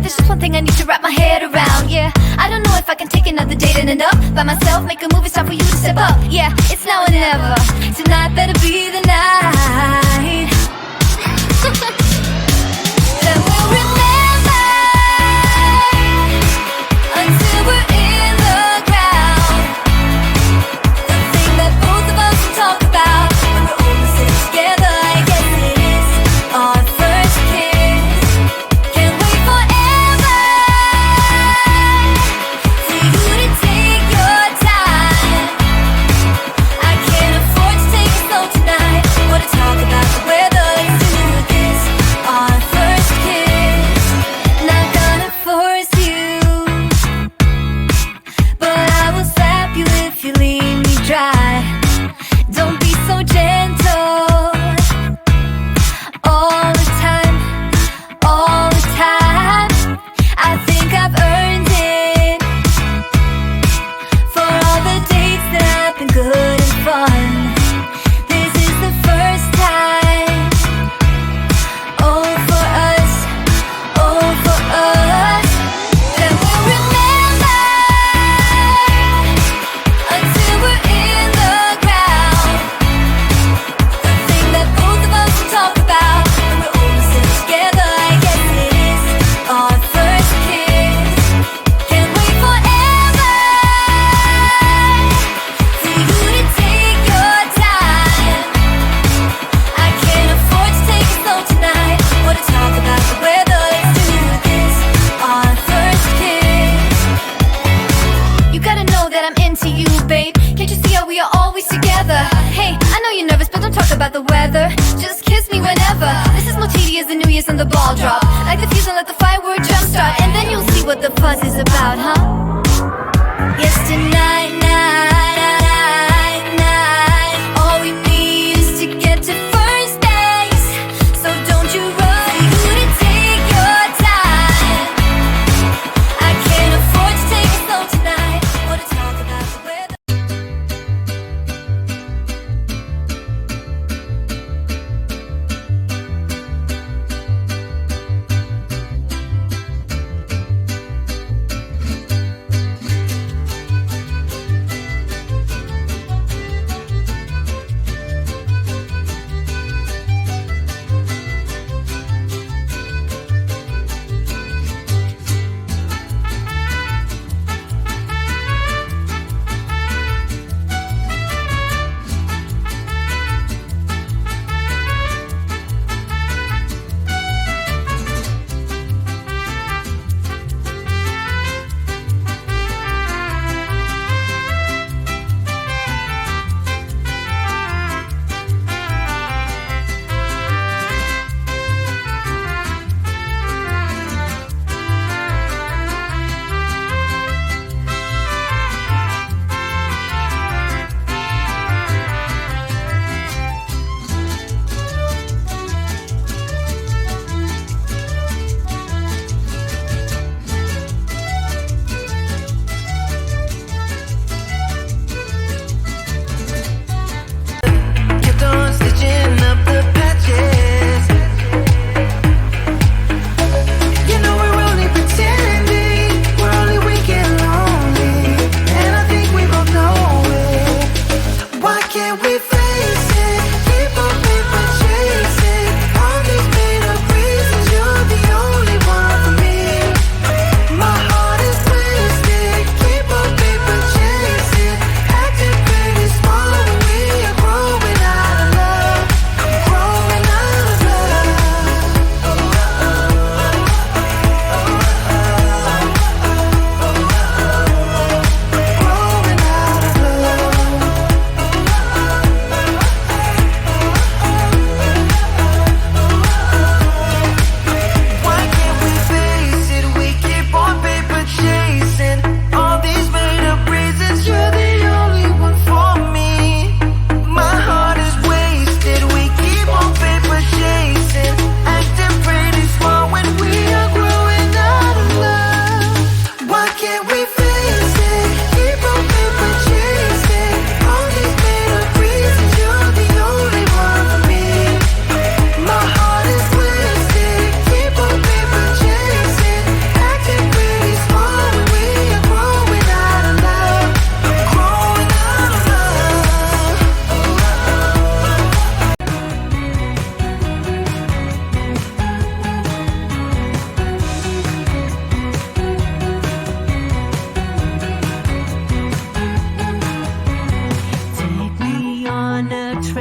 there's just one thing I need to wrap my head around. Yeah, I don't know if I can take another date and end up by myself. Make a movie, it's time for you to step up. Yeah, it's now or never. Tonight better be the night. Then we'll remember until we're in the ground. The thing that both of us will talk about when we're older, sit together. I guess it is our first kiss. Can't wait forever for you to take your time. I can't afford to take it slow tonight. Wanna talk about the weather? Let's do this. Our first kiss. Not gonna force you, but I will slap you if you leave me dry. Don't be so gentle. All the time, all the time. I think I've earned it for all the dates that have been good and fun. This is the first time. Oh, for us, oh, for us. Then we'll remember until we're in the ground. The thing that both of us will talk about when we're older, sit together. I guess it is our first kiss. Can't wait forever for you to take your time. I can't afford to take it slow tonight. Wanna talk about the weather? Let's do this. Our first kiss. You gotta know that I'm into you, babe. Can't you see how we are always together? Hey, I know you're nervous, but don't talk about the weather. Just kiss me whenever. This is more tedious than New Year's and the ball drop. Like the fuse and let the firework jumpstart, and then you'll see what the fuss is about, huh? Yes, tonight, night. All we need is to get to first base. So don't you run. For you to take your time. I can't afford to take it slow tonight. Wanna talk about the weather?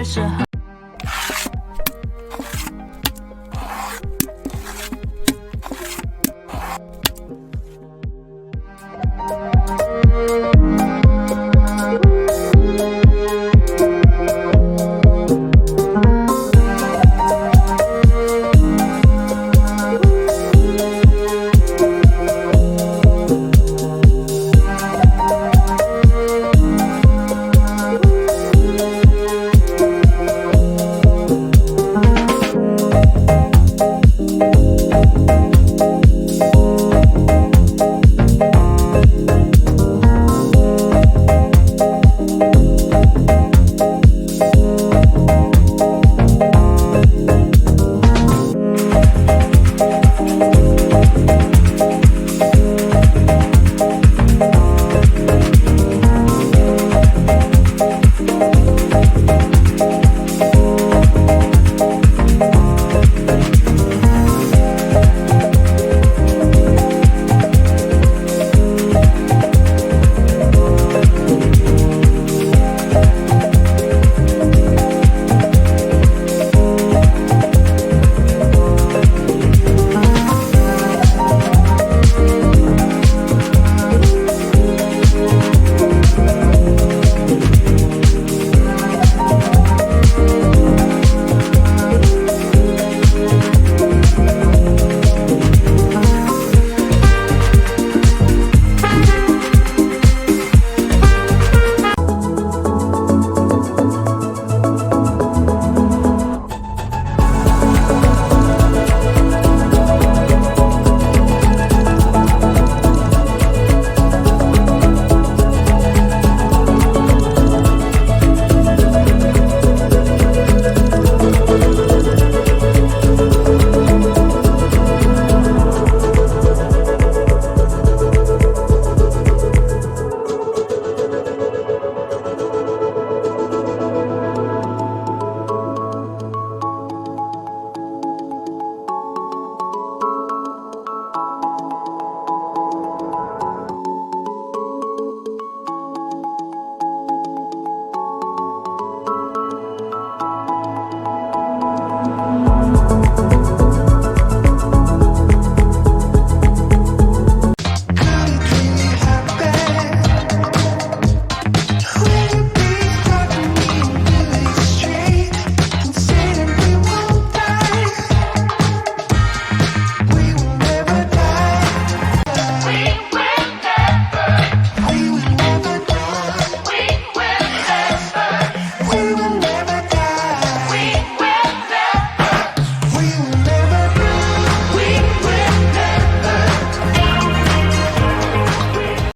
时候。